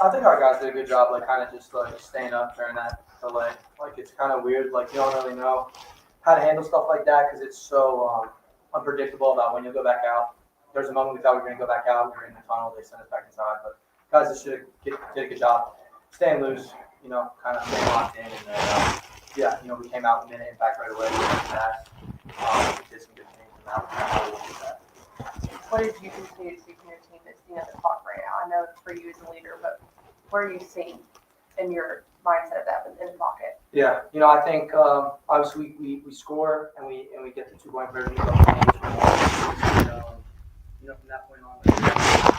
I think our guys did a good job, like kind of just like staying up during that delay. Like it's kind of weird, like you don't really know how to handle stuff like that because it's so unpredictable about when you'll go back out. There's a moment we thought we were going to go back out, we were in the tunnel, they sent us back inside, but guys just did a good job staying loose, kind of staying locked in, and then we came out in a minute and back right away. We did some good things, and that was kind of what we did that. What did you continue to see from your team that's the clock right now? I know it's for you as a leader, but where are you seeing in your mindset of that in the pocket? Yeah, I think obviously we score and we get the 2-point conversion. From that point on,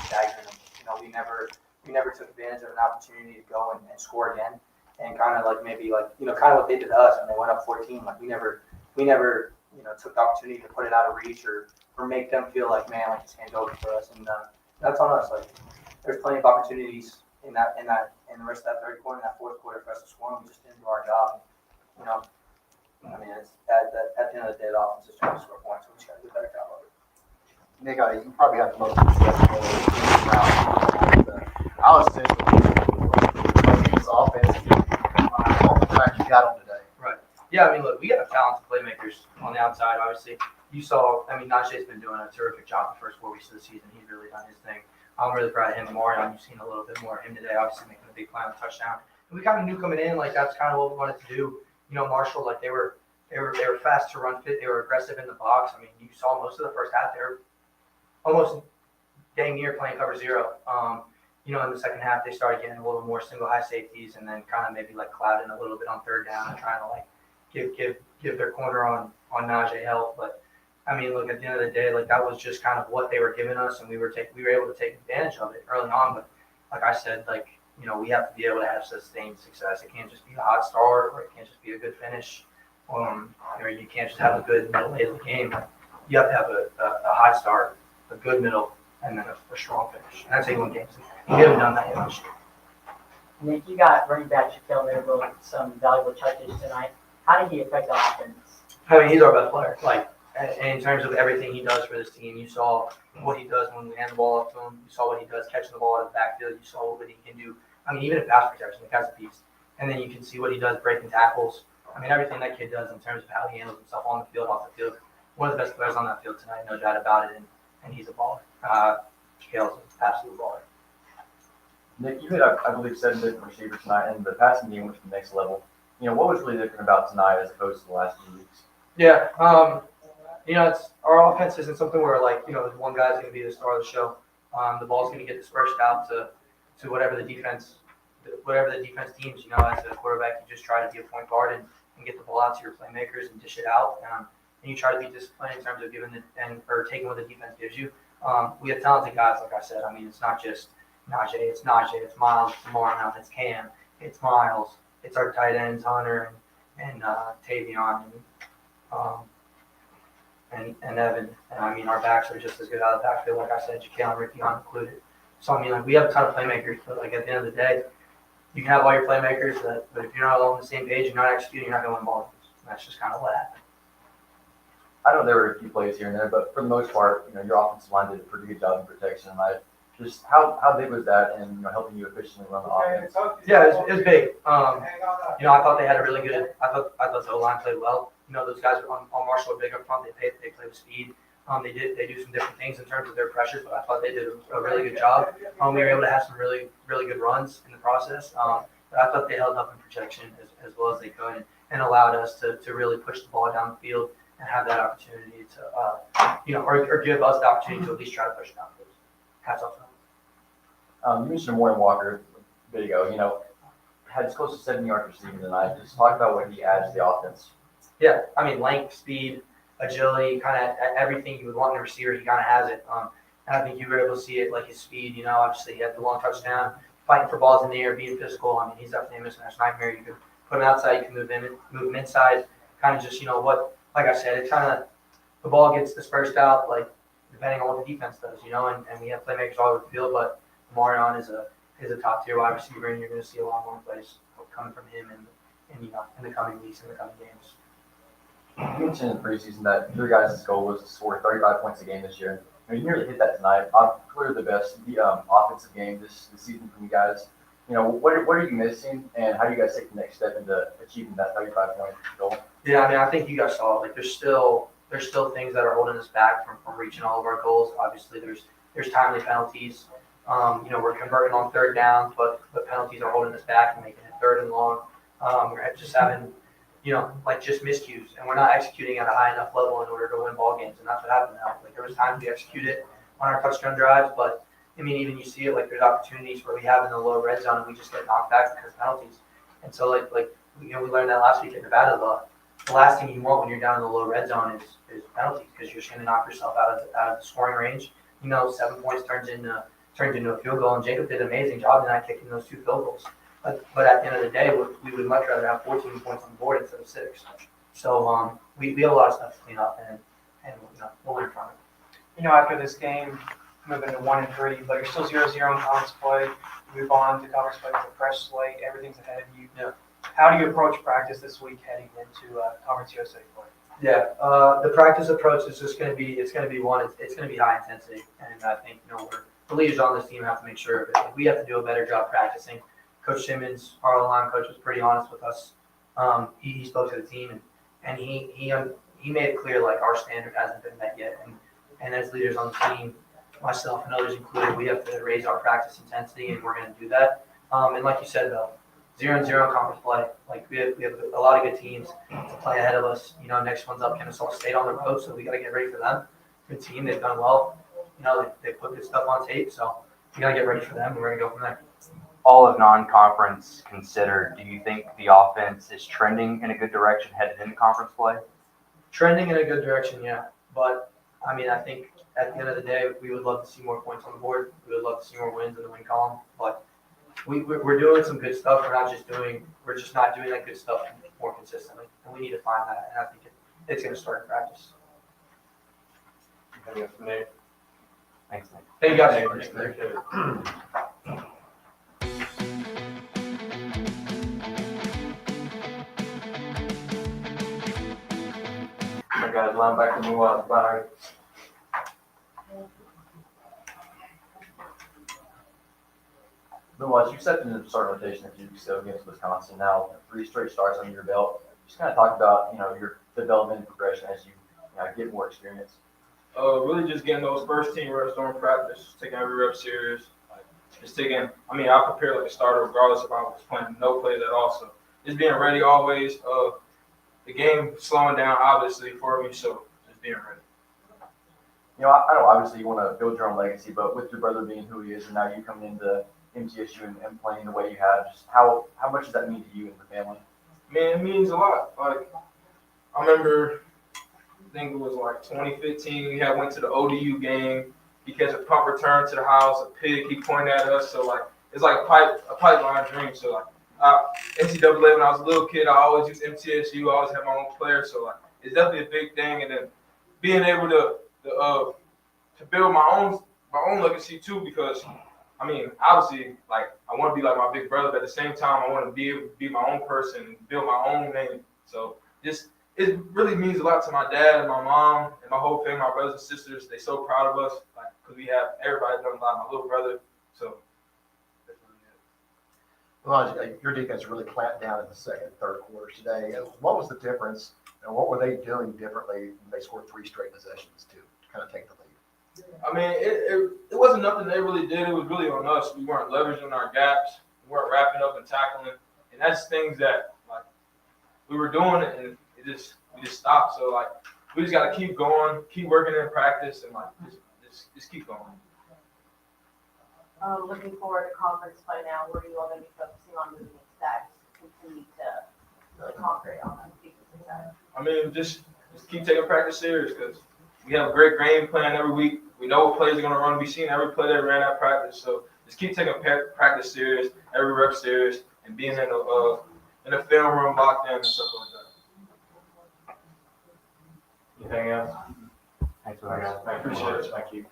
stagnant. We never took advantage of an opportunity to go and score again, and kind of like maybe like kind of what they did to us when they went up 14. Like we never took the opportunity to put it out of reach or make them feel like, man, like this game's over for us, and that's on us. Like there's plenty of opportunities in the rest of that third quarter and that fourth quarter for us to score, and we just didn't do our job. I mean, it's at the end of the day, the offense is trying to score points, so we just got to do a better job of it. Nick, you probably have the most success I was saying this offense, all the track you got on today. Right. Yeah, I mean, look, we got talented playmakers on the outside, obviously. You saw, Najee's been doing a terrific job the first 4 weeks of the season. He's really done his thing. I'm really proud of him. Marion, you've seen a little bit more of him today, obviously making a big play on the touchdown. And we kind of knew coming in, like that's kind of what we wanted to do. Marshall, like they were fast to run fit. They were aggressive in the box. I mean, you saw most of the first half, they were almost dang near playing cover 0. In the second half, they started getting a little more single high safeties and then kind of maybe like clouding a little bit on third down and trying to like give their corner on Najee help. But I mean, look, at the end of the day, like that was just kind of what they were giving us, and we were able to take advantage of it early on. But like I said, like we have to be able to have sustained success. It can't just be a hot start, or it can't just be a good finish, or you can't just have a good middle late of the game. You have to have a hot start, a good middle, and then a strong finish. And that's how you win games. We haven't done that yet this year. Nick, you got running back Shaquille there with some valuable touches tonight. How did he affect the offense? I mean, he's our best player. Like, in terms of everything he does for this team, you saw what he does when we hand the ball off to him. You saw what he does catching the ball out of the backfield. You saw what he can do. I mean, even in pass protection, the guy's a beast. And then you can see what he does breaking tackles. I mean, everything that kid does in terms of how he handles himself on the field, off the field. One of the best players on that field tonight, no doubt about it. And he's a baller. Shaquille's an absolute baller. Nick, you had, I believe, 7 different receivers tonight, and the passing game went to the next level. What was really different about tonight as opposed to the last few weeks? Yeah, it's our offense isn't something where one guy's going to be the star of the show. The ball's going to get dispersed out to whatever the defense deems. As a quarterback, you just try to be a point guard and get the ball out to your playmakers and dish it out. And you try to be disciplined in terms of giving or taking what the defense gives you. We have talented guys, like I said. I mean, it's not just Najee, it's Miles, it's Marlon, it's Cam, it's Miles, it's our tight ends, Hunter and Tavion and Evan. And I mean, our backs are just as good out of the backfield, like I said, Jaquel and Ricky included. So I mean, like we have a ton of playmakers, but like at the end of the day, you can have all your playmakers, but if you're not all on the same page, you're not executing, you're not going to win ball games. That's just kind of what happened. I know there were a few plays here and there, but for the most part, your offensive line did a pretty good job in protection. Just how big was that in helping you efficiently run the offense? Yeah, it was big. I thought they had a really good. I thought the O-line played well. Those guys on Marshall are big up front. They play with speed. They do some different things in terms of their pressures, but I thought they did a really good job. We were able to have some really really good runs in the process. But I thought they held up in protection as well as they could and allowed us to really push the ball down the field and have that opportunity to or give us the opportunity to at least try to push it down the field. Hats off to them. You mentioned Warren Walker a bit ago. Had as close to 70 yards receiving tonight. Just talk about what he adds to the offense. Yeah, I mean, length, speed, agility, kind of everything you would want in a receiver, he kind of has it. And I think you were able to see it, like his speed. Obviously he had the long touchdown, fighting for balls in the air, being physical. I mean, he's definitely a mismatch nightmare. You can put him outside, you can move him inside. Kind of just, like I said, it kind of the ball gets dispersed out, like depending on what the defense does, and we have playmakers all over the field, but Marion is a top tier wide receiver, and you're going to see a lot more plays coming from him in the coming weeks and the coming games. You mentioned in the preseason that your guys' goal was to score 35 points a game this year. You nearly hit that tonight. Clearly the best offensive game this season from you guys. what are you missing, and how do you guys take the next step into achieving that 35-point goal? Yeah, I mean, I think you guys saw it. Like, there's still things that are holding us back from reaching all of our goals. Obviously, there's timely penalties. We're converting on third down, but the penalties are holding us back and making it third and long. We're just having, just miscues, and we're not executing at a high enough level in order to win ball games, and that's what happened now. Like, there was times we executed on our touchdown drives, but I mean, even you see it, like, there's opportunities where we have in the low red zone and we just get knocked back because of penalties. And so, we learned that last week in Nevada. The last thing you want when you're down in the low red zone is penalties, because you're just going to knock yourself out of the scoring range. 7 points turns into a field goal, and Jacob did an amazing job tonight kicking those 2 field goals. But at the end of the day, we would much rather have 14 points on the board instead of 6. So we have a lot of stuff to clean up, and we'll learn from it. After this game, moving to 1-3, but you're still 0-0 in conference play. You move on to conference play with a fresh slate. Everything's ahead of you. Yeah. How do you approach practice this week heading into Conference USA play? Yeah, the practice approach is just going to be, it's going to be high intensity, and I think the leaders on this team have to make sure of it. Like, we have to do a better job practicing. Coach Simmons, our line coach, was pretty honest with us. He spoke to the team, and he made it clear, like, our standard hasn't been met yet, and as leaders on the team, myself and others included, we have to raise our practice intensity, and we're going to do that. And like you said, though, 0-0 conference play. Like, we have a lot of good teams to play ahead of us. Next one's up Kennesaw State on the road, so we got to get ready for them. Good team, they've done well. They put good stuff on tape, so we got to get ready for them, and we're going to go from there. All of non-conference considered, do you think the offense is trending in a good direction headed into conference play? Trending in a good direction, yeah. But, I mean, I think at the end of the day, we would love to see more points on the board. We would love to see more wins in the win column. But we're doing some good stuff. We're just not doing that good stuff more consistently. And we need to find that. And I think it's going to start in practice. Thanks, Nick. Thank you guys. Appreciate it. My guys, linebacker, move out by. Otherwise, you stepped into the starting rotation a few weeks ago against Wisconsin. Now, 3 straight starts under your belt. Just kind of talk about, your development and progression as you get more experience. Really just getting those first team reps during practice, taking every rep serious. I prepare like a starter regardless if I was playing no plays at all. So just being ready always. The game slowing down obviously for me, so just being ready. I know obviously you want to build your own legacy, but with your brother being who he is, and now you coming into MTSU and playing the way you have, just how much does that mean to you and the family? Man, it means a lot. Like, I remember, I think it was like 2015, we went to the ODU game. He catch a punt return to the house, a pick, he pointed at us. So, like, it's like a pipeline dream. So, like, NCAA, when I was a little kid, I always used MTSU. I always had my own player. So, like, it's definitely a big thing. And then being able to build my own legacy, too, because, obviously, like, I want to be like my big brother, but at the same time, I want to be able to be my own person and build my own name. So, it really means a lot to my dad and my mom and my whole family, my brothers and sisters. They're so proud of us, like, because we have everybody done a lot. My little brother, so that's really it. Well, your defense really clamped down in the second and third quarters today. What was the difference, and what were they doing differently when they scored 3 straight possessions to kind of take the lead? It wasn't nothing they really did. It was really on us. We weren't leveraging our gaps. We weren't wrapping up and tackling. And that's things that, like, we were doing it, and we just stopped. So, like, we just got to keep going, keep working in practice, and, like, just keep going. Looking forward to conference play now, where you all going to be focusing on moving that to continue to really conquer it on the defensive side? Just keep taking practice serious, because we have a great game plan every week. We know what plays are going to run. We've seen every play that ran at practice. So just keep taking practice serious, every rep serious, and being in the film room locked in and stuff like that. Anything else? Thanks, guys. I appreciate it. Thank you.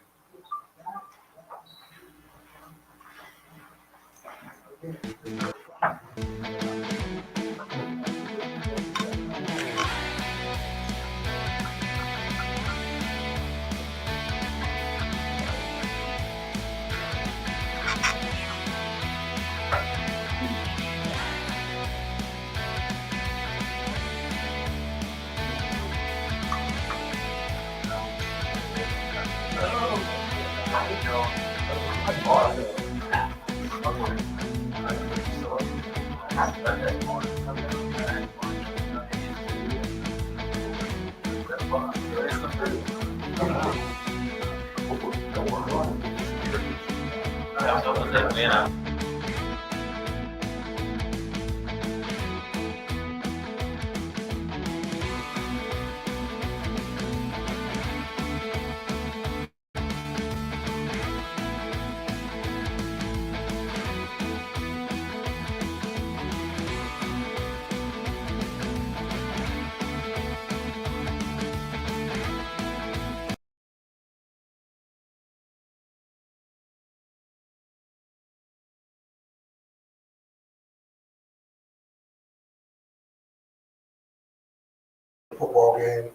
football game.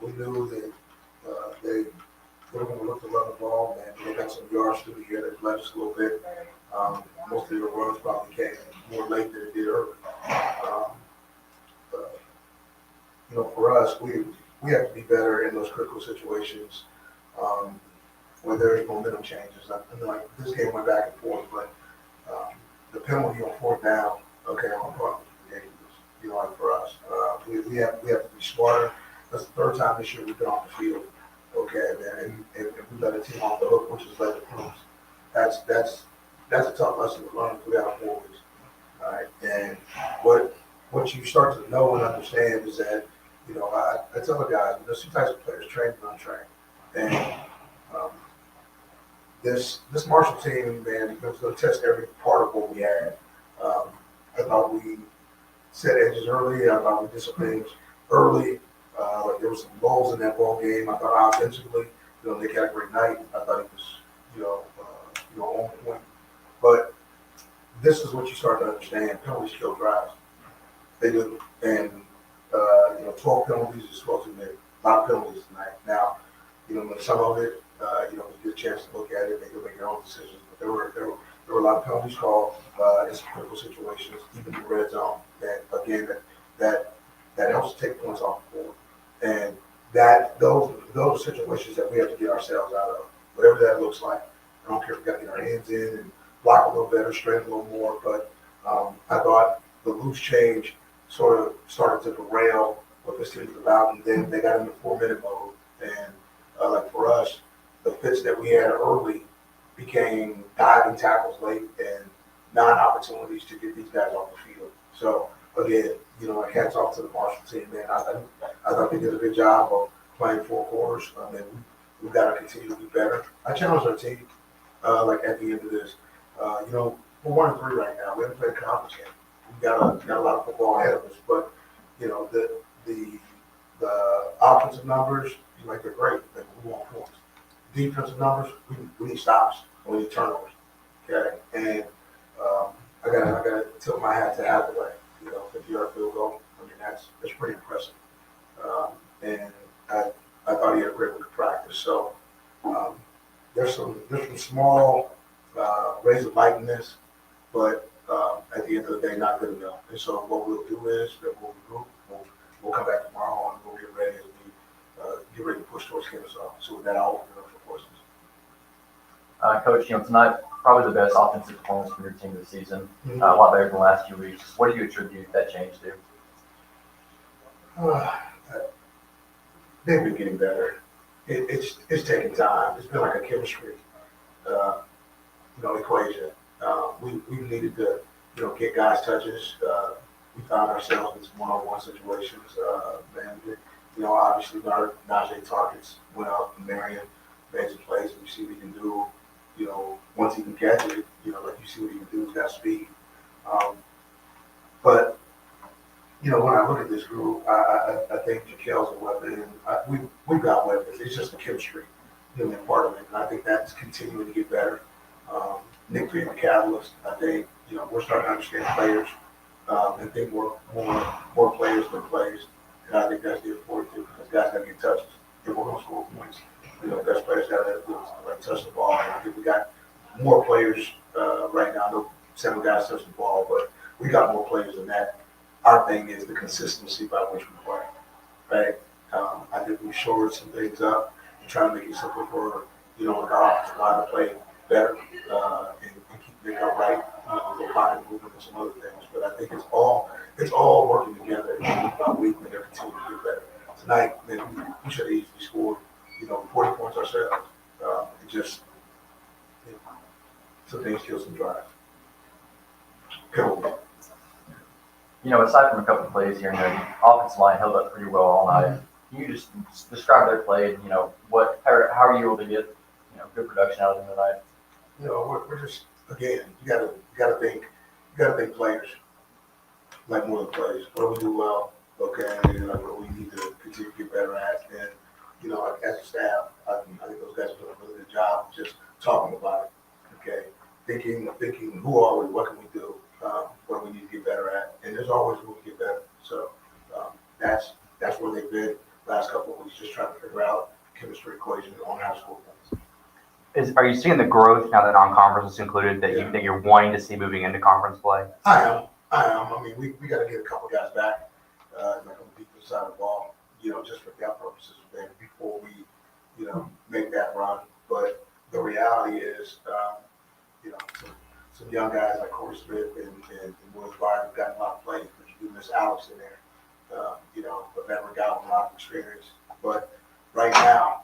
We knew that they were going to look to run the ball, and they got some yards through the air that led us a little bit. Most of their runs probably came more late than it did early. For us, we have to be better in those critical situations where there's momentum changes. Like this game went back and forth, but the penalty on fourth down, okay, on the punt, like for us, we have to be smarter. That's the third time this year we've been on the field, okay, man, and we let a team off the hook, which is led to points. That's a tough lesson to learn. We got 4 weeks, all right. And what you start to know and understand is that I tell the guys there's 2 types of players: trained and untrained. And this Marshall team, man, it was going to test every part of what we had. I thought we set edges early. I thought we disciplined early. There was some balls in that ball game. I thought offensively, they had a great night. I thought it was, on point. But this is what you start to understand: penalties kill drives. They do, and 12 penalties is supposed to be a lot of penalties tonight. Now, when some of it, you get a chance to look at it, they can make their own decisions. But there were a lot of penalties called in some critical situations, even in the red zone. That again, that helps to take points off the board, and those situations that we have to get ourselves out of, whatever that looks like. I don't care if we got to get our hands in and block a little better, strengthen a little more. But I thought the loose change sort of started to derail what this team was about, and then they got into 4-minute mode. And like for us, the fits that we had early became diving tackles late and non-opportunities to get these guys off the field. So again, like hats off to the Marshall team, man. I thought they did a good job of playing 4 quarters. I mean, we've got to continue to be better. I challenge our team, like at the end of this, we're 1-3 right now. We haven't played a conference yet. We've got a lot of football ahead of us, but the offensive numbers, they're great. We want points. Defensive numbers, we need stops. We need turnovers. Okay, and I gotta tip my hat to Hathaway. 50-yard field goal. I mean, that's pretty impressive. And I thought he had a great week of practice. So there's some small rays of light in this, but at the end of the day, not good enough. And so what we'll do is that we'll come back tomorrow and we'll get ready as we get ready to push towards Kennesaw. So with that, I'll open it up for questions. Coach, tonight, probably the best offensive performance from your team this season. A lot better than the last few weeks. What do you attribute that change to? They've been getting better. It's taking time. It's been like a chemistry, equation. We needed to, get guys touches. We found ourselves in some one-on-one situations. Obviously, our Najee targets went out and Marion made some plays, and you see what he can do. Once he can catch it, like you see what he can do. He's got speed. But when I look at this group, I think Jaquel's a weapon. We've got weapons. It's just the chemistry, part of it. And I think that's continuing to get better. Nick being the catalyst, I think, we're starting to understand players and think more players than plays. And I think that's the important thing because guys got to get touches. If we're going to score points, best players got to touch the ball. And I think we got more players right now. I know 7 guys touch the ball, but we got more players than that. Our thing is the consistency by which we play, right? I think we shored some things up and trying to make it simple for, our offensive line to play better and keep it upright, go line movement and some other things. But I think it's all working together week by week and they're continuing to get better. Tonight, man, we should have easily scored, 40 points ourselves. It just, some things kill some drives. Penalty. Aside from a couple of plays here and there, the offensive line held up pretty well all night. Can you just describe their play and, how are you able to get, good production out of them tonight? We're just, again, you gotta think players, like more than plays. What do we do well, okay, and what we need to continue to get better at. And, as a staff, I think those guys are doing a really good job of just talking about it, okay? Thinking who are we, what can we do, what we need to get better at. And there's always room to get better. So that's where they've been. equation on how to score points. Are you seeing the growth now that non-conference is included that you're wanting to see moving into conference play? I am. I mean, we got to get a couple guys back, like on the defensive side of the ball, just for depth purposes, and before we, make that run. But the reality is, some young guys like Corey Smith and Willis Byron have gotten a lot of plays, but you do miss Alex in there. A veteran guy with a lot of experience. But right now,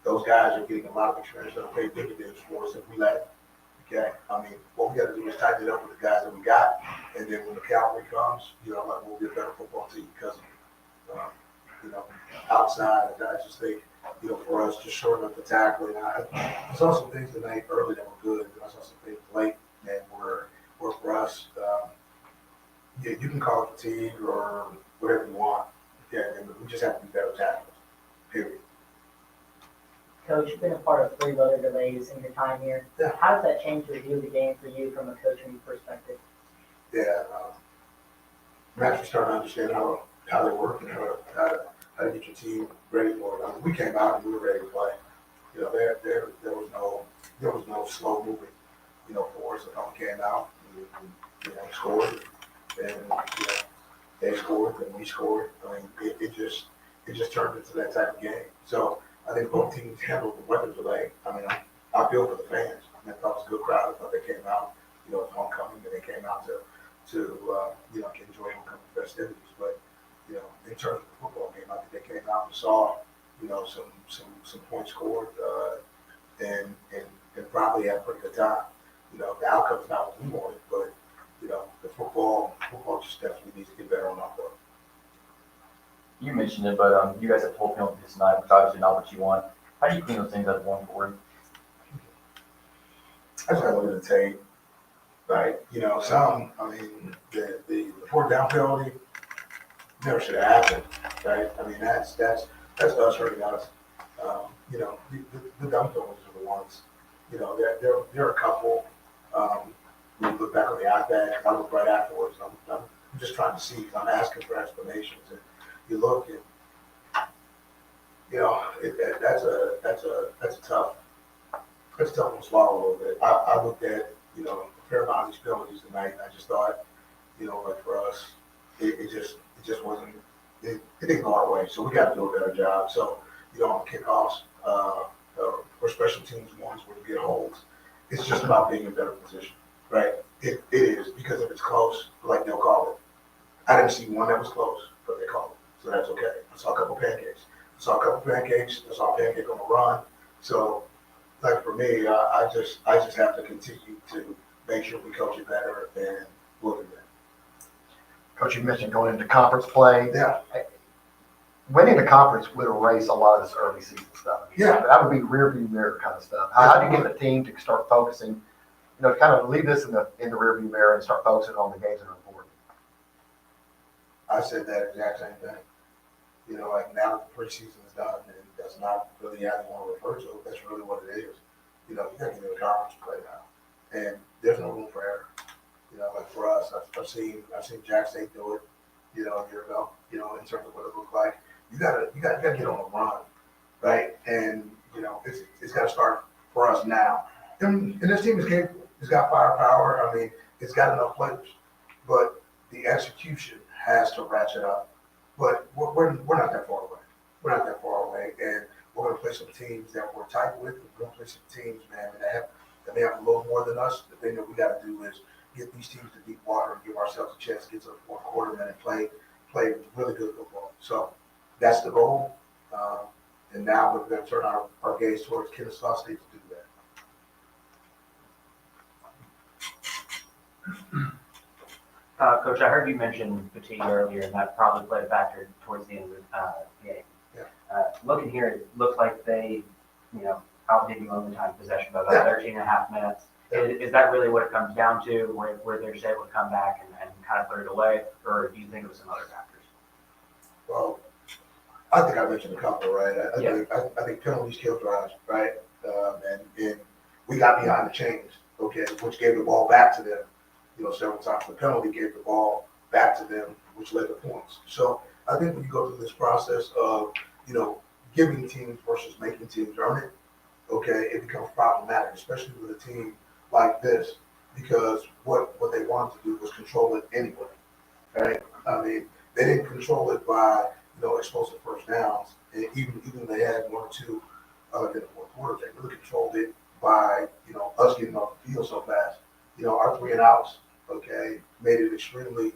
those guys are getting a lot of experience that'll pay dividends for us if we let it. Okay, I mean, what we got to do is tighten it up with the guys that we got, and then when the cavalry comes, we'll be a better football team because of, outside. I just think, for us, just shorten up the tackling. I saw some things tonight early that were good, and I saw some things late that were for us. You can call it fatigue or whatever you want. Okay, and we just have to be better tacklers. Period. Coach, you've been a part of 3 weather delays in your time here. Yeah. How does that change your view of the game for you from a coaching perspective? Yeah, I'm actually starting to understand how they work and how to get your team ready for it. I mean, we came out and we were ready to play. There was no slow moving, for us. We came out, and, scored, and they scored, and we scored. I mean, it just turned into that type of game. So I think both teams handled the weather delay. I mean, I feel for the fans. I mean, I thought it was a good crowd. I thought they came out, it's homecoming, and they came out to enjoy homecoming festivities. But, in terms of the football game, I think they came out and saw, some points scored, and probably had a pretty good time. The outcome's not what we wanted, but, the football just definitely needs to get better on our part. You mentioned it, but you guys have 12 penalties tonight, which obviously not what you want. How do you clean those things up going forward? I just gotta look at the tape, right? The 4th down penalty never should have happened, right? I mean, that's us hurting us. The dumb penalties are the ones, there are a couple. We look back on the iPad, I look right afterwards, I'm just trying to see, I'm asking for explanations, and you look at, that's a tough one to swallow a little bit. I looked at, a fair amount of these penalties tonight, and I just thought, like for us, it just wasn't, it didn't go our way, so we got to do a better job. So, on kickoffs, or special teams ones where we get holds, it's just about being in better position, right? It is, because if it's close, like they'll call it. I didn't see one that was close, but they called it, so that's okay. I saw a couple pancakes. I saw a pancake on the run. So, like for me, I just have to continue to make sure we coach it better and look at that. Coach, you mentioned going into conference play. Yeah. Winning the conference would erase a lot of this early season stuff. Yeah. That would be rear view mirror kind of stuff. How do you get the team to start focusing, kind of leave this in the rear view mirror and start focusing on the games that are important? I said that exact same thing. Like now that the preseason is done, and that's not really how you want to refer to it, that's really what it is. You got to get in the conference play now. And there's no room for error. Like for us, I've seen Jack State do it, a year ago, in terms of what it looked like. You gotta get on the run, right? And, it's got to start for us now. And this team is capable. It's got firepower. I mean, it's got enough players. But the execution has to ratchet up. But we're not that far away. We're not that far away. And we're going to play some teams that we're tight with. We're going to play some teams, man, that may have a little more than us. The thing that we got to do is get these teams to deep water and give ourselves a chance to get to the 4th quarter, man, and play really good football. So that's the goal. And now we're going to turn our gaze towards Kennesaw State to do that. Coach, I heard you mention fatigue earlier, and that probably played a factor towards the end of the game. Yeah. Looking here, it looked like they, outdid you on the time possession by about 13 and a half minutes. Yeah. Is that really what it comes down to, where they're just able to come back and kind of put it away, or do you think it was some other factors? Well, I think I mentioned a couple, right? I think penalties kill drives, right? And we got behind the chains, okay, which gave the ball back to them, several times. The penalty gave the ball back to them, which led to points. So I think when you go through this process of, giving teams versus making teams earn it, okay, it becomes problematic, especially with a team like this, because what they wanted to do was control it anyway, right? I mean, they didn't control it by, explosive first downs, and even they had one or two in the fourth quarter, they really controlled it by, us getting off the field so fast. Our 3 and outs, okay, made it extremely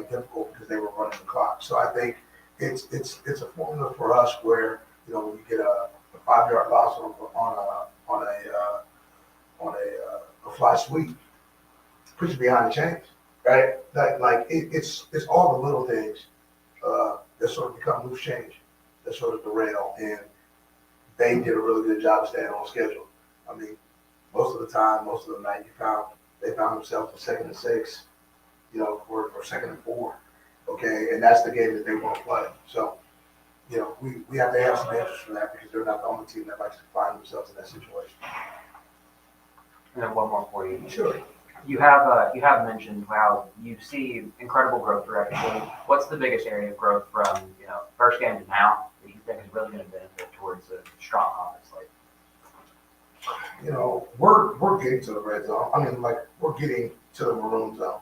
difficult because they were running the clock. So I think it's a formula for us where, when you get a 5-yard loss on a fly sweep, push you behind the chains, right? It's all the little things that sort of become loose change that sort of derail, and they did a really good job of staying on schedule. I mean, most of the time, most of the night, they found themselves in 2nd and 6, or 2nd and 4, okay, and that's the game that they want to play. So, we have to have some answers for that because they're not the only team that likes to find themselves in that situation. And then one more for you. Sure. You have mentioned how you see incredible growth throughout your team. What's the biggest area of growth from first game to now that you think is really going to benefit towards a strong offense? We're getting to the red zone. I mean, we're getting to the maroon zone.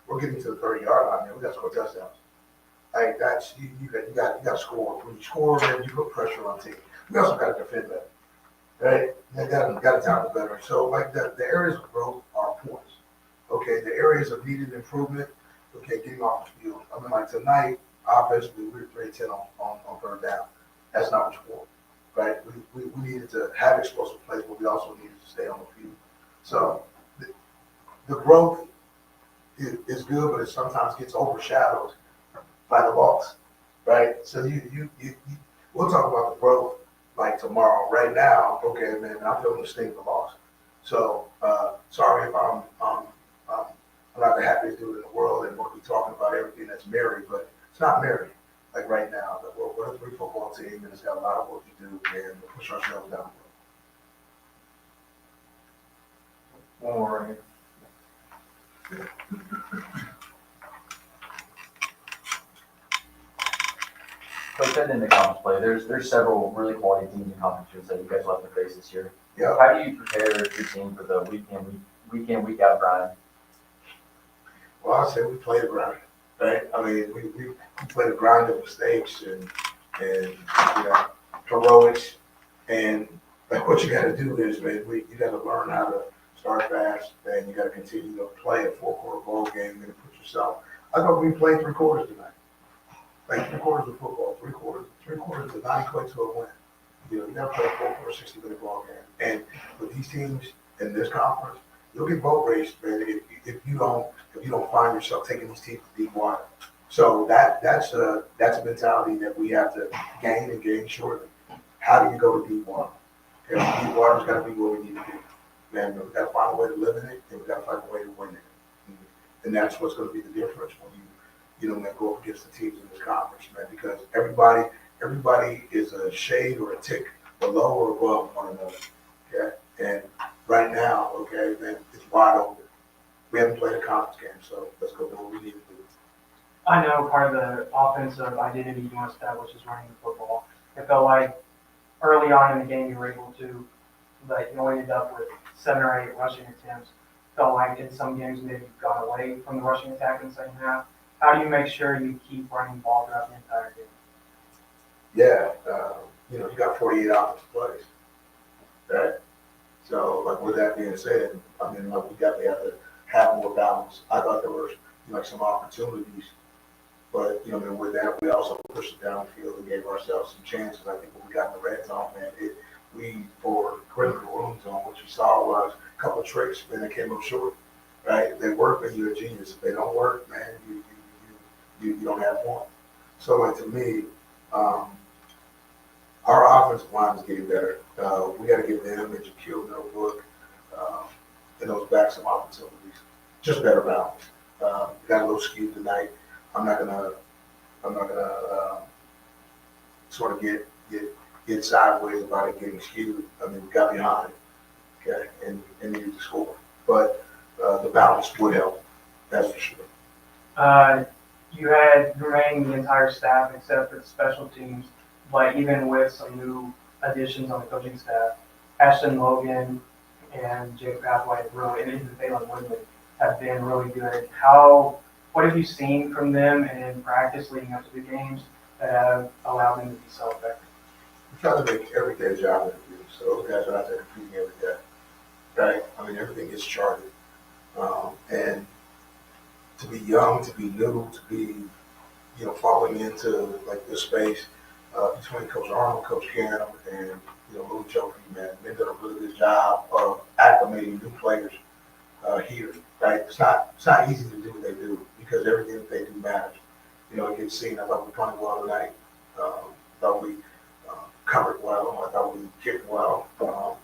We're getting to the 30-yard line. Man, we got to score touchdowns. That's you got to score. When you score, man, you put pressure on team. We also got to defend better, right? They got to tackle better. So the areas of growth are points. Okay, the areas of needed improvement. Okay, getting off the field. I mean, tonight, offensively, we were 3-10 on 3rd down. That's not what you want, right? We needed to have explosive plays, but we also needed to stay on the field. So the growth is good, but it sometimes gets overshadowed by the loss, right? So we'll talk about the growth tomorrow. Right now, okay, man, I'm feeling the sting of the loss. So sorry if I'm not the happiest dude in the world and we'll be talking about everything that's merry, but it's not merry. Right now, we're a 3 football team and it's got a lot of work to do and we'll push ourselves down the road. One more right here. Coach, heading into conference play, there's several really quality teams and conferences that you guys will have to face this year. Yeah. How do you prepare your team for the week in, week out grind? Well, I say we play the grind, right? I mean, we play the grind of mistakes and heroics, and what you got to do is, man, you got to learn how to start fast, and you got to continue to play a 4-quarter ball game and put yourself. I thought we played 3 quarters tonight. 3 quarters of football, 3 quarters does not equate to a win. You never play a 4-quarter, 60-minute ball game. And with these teams in this conference, you'll get boat raced, man, if you don't find yourself taking these teams to deep water. So that's a mentality that we have to gain and gain shortly. How do you go to deep water? Okay, deep water's got to be where we need to be. Man, we've got to find a way to live in it, and we've got to find a way to win it. And that's what's going to be the difference when you go up against the teams in this conference, man, because everybody is a shade or a tick below or above one another, okay? And right now, okay, man, it's wide open. We haven't played a conference game, so let's go do what we need to do. I know part of the offensive identity you want to establish is running the football. It felt like early on in the game you were able to, but you ended up with 7 or 8 rushing attempts. Felt like in some games maybe you've gone away from the rushing attack in the second half. How do you make sure you keep running the ball throughout the entire game? Yeah, you got 48 offensive plays, right? So, with that being said, I mean, we definitely have to have more balance. I thought there were, some opportunities, but, with that, we also pushed it down the field and gave ourselves some chances. I think when we got in the red zone, man, for critical room zone, what you saw was a couple of tricks, and they came up short, right? If they work, then you're a genius. If they don't work, man, you don't have one. So, to me, our offensive line is getting better. We got to give them and Shaquille Notebook and those backs some opportunities. Just better balance. Got a little skewed tonight. I'm not gonna sort of get sideways about it getting skewed. I mean, we got behind, okay, and needed to score. But the balance would help. That's for sure. You had remaining the entire staff except for the special teams But even with some new additions on the coaching staff, Ashton Logan and Jake Pathway really, and even Phelan Woodley have been really good. What have you seen from them and in practice leading up to the games that have allowed them to be so effective? I'm trying to make every day a job interview, so those guys are out there competing every day, right? I mean, everything gets charted. And to be young, to be new, to be, falling into like this space, between Coach Arnold, Coach Karen, and, Louis Joker, man, they've done a really good job of acclimating new players, here, right? It's not easy to do what they do because everything that they do matters. It gets seen. I thought we played well tonight. I thought we covered well. I thought we kicked well,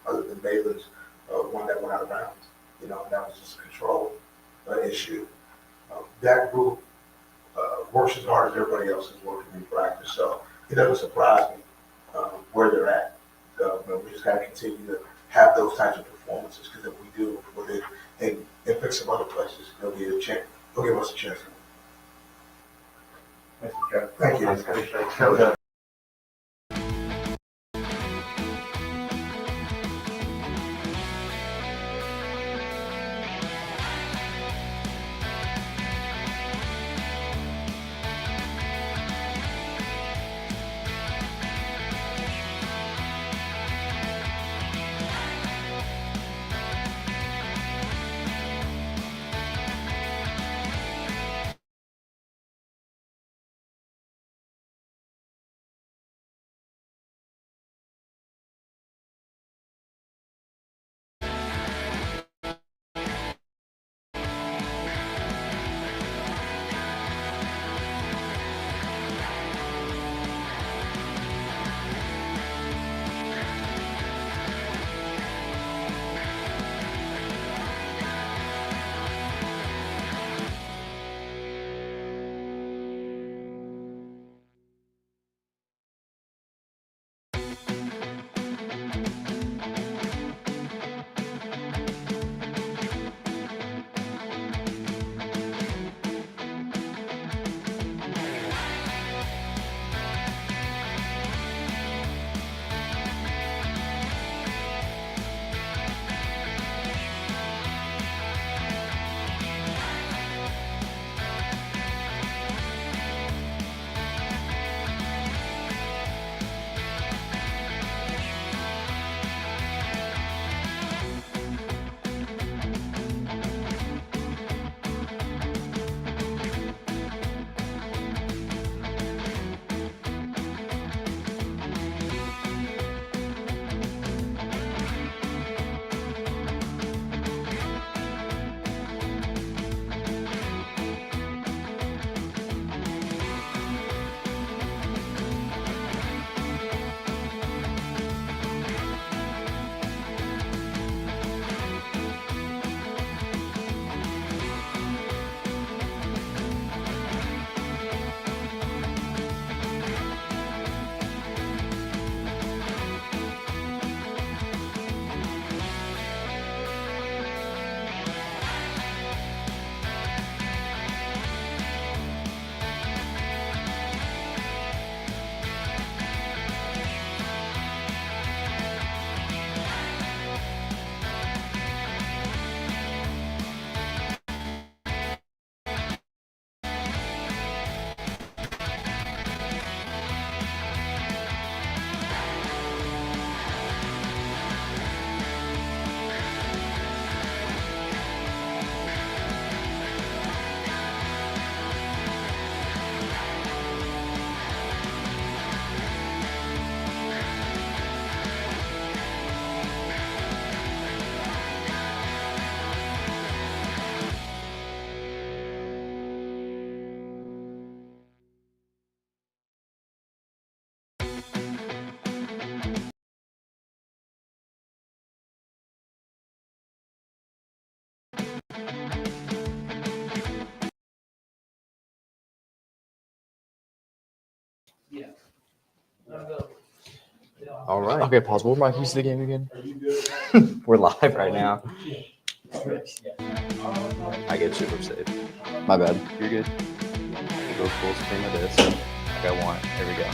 other than Baylor's one that went out of bounds. And that was just a control issue. That group works as hard as everybody else is working in practice. So it doesn't surprise me where they're at. We just got to continue to have those types of performances because if we do, and pick some other places, they'll give us a chance. Thank you. Appreciate it. All right. Okay, pause. What were my keys to the game again? We're live right now. I get super safe. My bad. You're good. Go full screen of this like I want. There we go.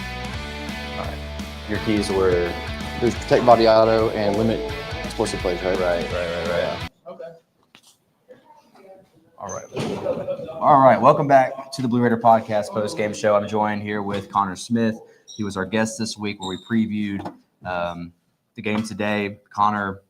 Your keys were There's protect body auto and limit explosive plays, right? right. Okay. All right. Welcome back to the Blue Raider Podcast post-game show. I'm joined here with Connor Smith. He was our guest this week where we previewed the game today. Connor,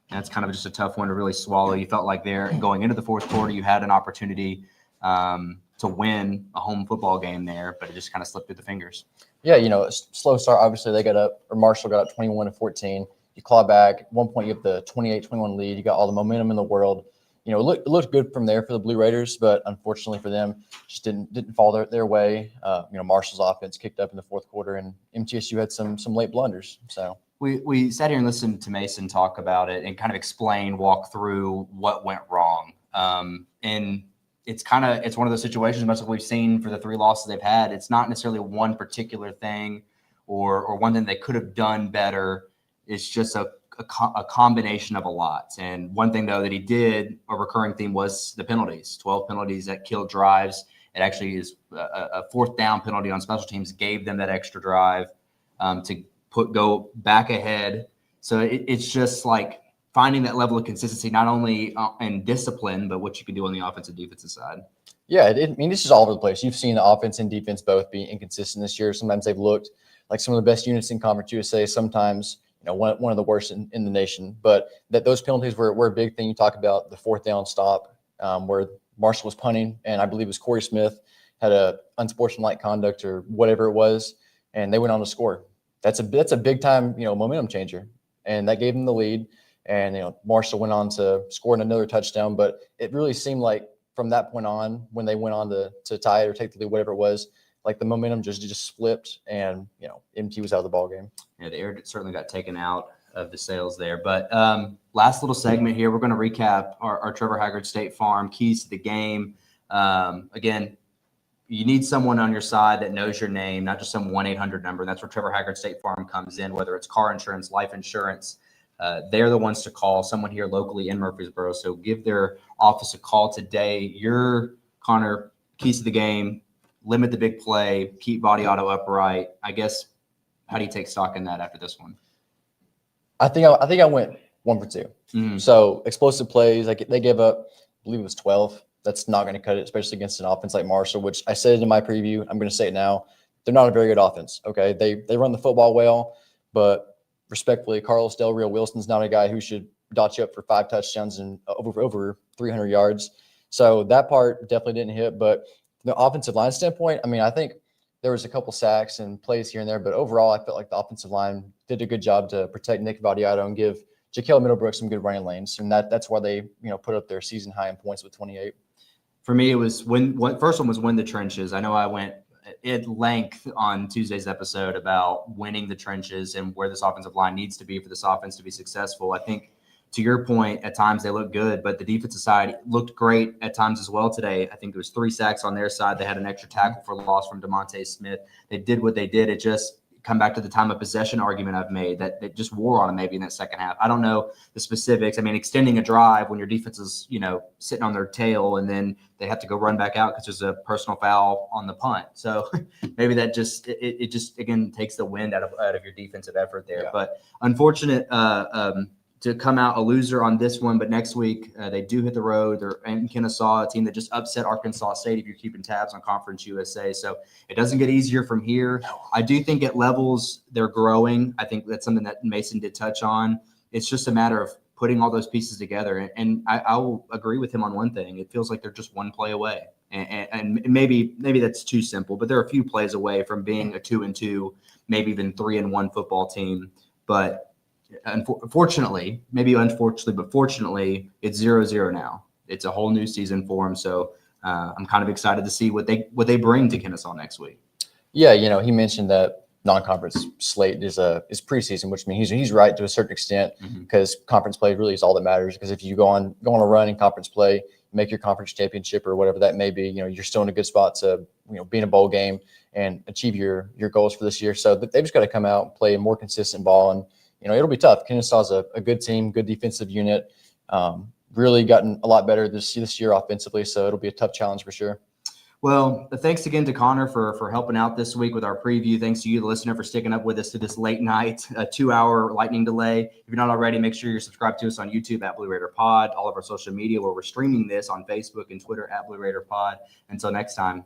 that's kind of just a tough one to really swallow. You felt like there going into the fourth quarter, you had an opportunity to win a home football game there, but it just kind of slipped through the fingers. Yeah, slow start. Obviously, they got up, or Marshall got up 21-14. You claw back. At one point, you have the 28-21 lead. You got all the momentum in the world. It looked good from there for the Blue Raiders, but unfortunately for them, just didn't fall their way. Marshall's offense kicked up in the fourth quarter, and MTSU had some late blunders. So we sat here and listened to Mason talk about it and kind of walk through what went wrong. And it's one of those situations, much like we've seen for the 3 losses they've had. It's not necessarily one particular thing or one thing they could have done better. It's just a combination of a lot. And one thing, though, that he did, a recurring theme, was the penalties. 12 penalties that killed drives. It actually is a 4th down penalty on special teams, gave them that extra drive to go back ahead. So it's just like finding that level of consistency, not only in discipline, but what you can do on the offensive defensive side. Yeah, this is all over the place. You've seen the offense and defense both be inconsistent this year. Sometimes they've looked like some of the best units in Conference USA. Sometimes one of the worst in the nation. But those penalties were a big thing. You talk about the 4th down stop where Marshall was punting, and I believe it was Corey Smith had a unsportsmanlike conduct or whatever it was, and they went on to score. That's a big time momentum changer, and that gave them the lead. And Marshall went on to score another touchdown, but it really seemed like from that point on, when they went on to tie it or take the lead, whatever it was, like the momentum just flipped, and MT was out of the ball game. Yeah, the air certainly got taken out of the sails there. But last little segment here, we're going to recap our Trevor Haggard State Farm keys to the game. Again, you need someone on your side that knows your name, not just some 1-800 number. That's where Trevor Haggard State Farm comes in, whether it's car insurance, life insurance. They're the ones to call, someone here locally in Murfreesboro. So give their office a call today. Your, Connor, keys to the game: limit the big play, keep body auto upright. I guess, how do you take stock in that after this one? I think I went 1 for 2. Mm-hmm. So explosive plays, they gave up, I believe it was 12. That's not going to cut it, especially against an offense like Marshall, which I said it in my preview. I'm going to say it now. They're not a very good offense. Okay, they run the football well, but respectfully, Carlos Del Rio Wilson's not a guy who should dot you up for 5 touchdowns and over 300 yards. So that part definitely didn't hit. But the offensive line standpoint, I think there was a couple sacks and plays here and there, but overall, I felt like the offensive line did a good job to protect Nick Vadiato and give Jaquel Middlebrook some good running lanes, and that's why they put up their season high in points with 28. For me, it was first one was win the trenches. I know I went at length on Tuesday's episode about winning the trenches and where this offensive line needs to be for this offense to be successful. I think, to your point, at times they look good, but the defensive side looked great at times as well today. I think there was 3 sacks on their side. They had an extra tackle for loss from DeMonte Smith. They did what they did. It just come back to the time of possession argument I've made that it just wore on them maybe in that second half. I don't know the specifics. Extending a drive when your defense is, sitting on their tail and then they have to go run back out because there's a personal foul on the punt. So maybe that just, it just, again, takes the wind out of your defensive effort there. Yeah. But unfortunate to come out a loser on this one, but next week they do hit the road. They're in Kennesaw, a team that just upset Arkansas State, if you're keeping tabs on Conference USA. So it doesn't get easier from here. I do think at levels they're growing. I think that's something that Mason did touch on. It's just a matter of putting all those pieces together. And I will agree with him on one thing. It feels like they're just one play away. And maybe that's too simple, but they're a few plays away from being a 2-2, maybe even 3-1 football team. But unfortunately, but fortunately, it's 0-0 now. It's a whole new season for him. So I'm kind of excited to see what they bring to Kennesaw next week. Yeah, he mentioned that non-conference slate is preseason, which means he's right to a certain extent, because conference play really is all that matters. Because if you go on a run in conference play, make your conference championship or whatever that may be, you're still in a good spot to be in a bowl game and achieve your goals for this year. So they've just got to come out and play a more consistent ball, and it'll be tough. Kennesaw's a good team, good defensive unit, really gotten a lot better this year offensively, so it'll be a tough challenge for sure. Well, thanks again to Connor for helping out this week with our preview. Thanks to you, the listener, for sticking up with us to this late night, 2-hour lightning delay. If you're not already, make sure you're subscribed to us on YouTube at Blue Raider Pod, all of our social media where we're streaming this on Facebook and Twitter at Blue Raider Pod. Until next time.